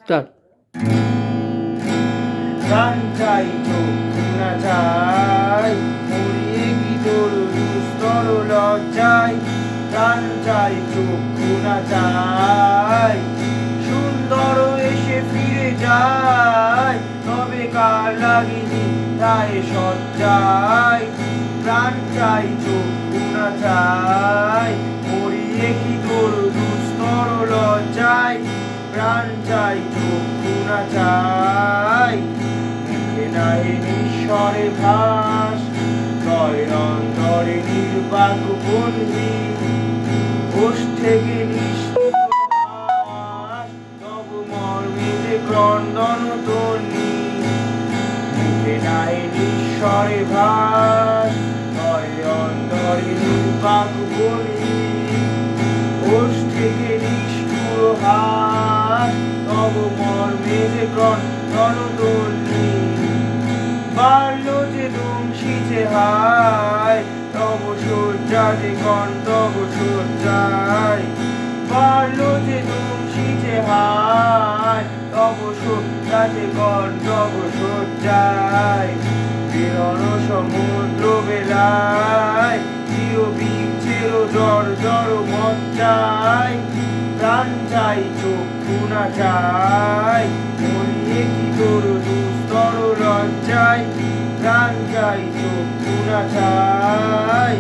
Start. প্রাণ চাই চক্ষু না চাই, মরিয়ে কি তোর দুস্তর লজ্জায়। প্রাণ চাই চক্ষু না চাই, সুন্দর এসে ফিরে যায়, তবে কার লাগেনি তাই সজ্জায়। প্রাণ চাই চক্ষু না চাই, মরিয়ে কি তোর দুস্তর লজ্জায়। প্রাণ চাই চক্ষু না চাই, মুখে নাই নিঃস্বরে ভাস, তয় অন্তরে নির্বাক বন্দি। ওষ থেকে নিষ্ঠুর হাস, তব মর্মে যে ক্রন্দন তন্নি। মুখে নাই নিঃস্বরে ভাস, তয় অন্তরে নির্বাক বন্দি। ওষ থেকে নিষ্ঠুর হাস, তব মর্মে যে ক্রন্দন তন্নি। বাল্য যে দংশী যে হায়, তব শয্যা যে কণ্টক শয্যায়। বাল্য যে দংশী যে হায়, তব শয্যা যে কণ্টক শয্যায়। বিরণ সমুদ্র বেলায়, চির বিচ্ছের জ্বর জ্বর মজ্জায়। প্রাণ চাই চক্ষু না চাই, মরিয়ে কি তোর দুস্তর লজ্জায়। প্রাণ চাই চক্ষু না চাই,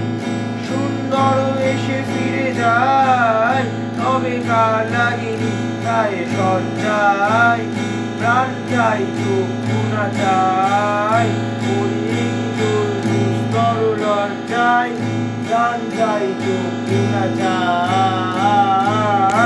সুন্দর এসে ফিরে যায়, তবে কার লাগেনি তাই সজ্জায়। প্রাণ চাই চক্ষু না চাই, মরিয়ে কি তোর দুস্তর লজ্জায়। প্রাণ চাই চক্ষু না চাই।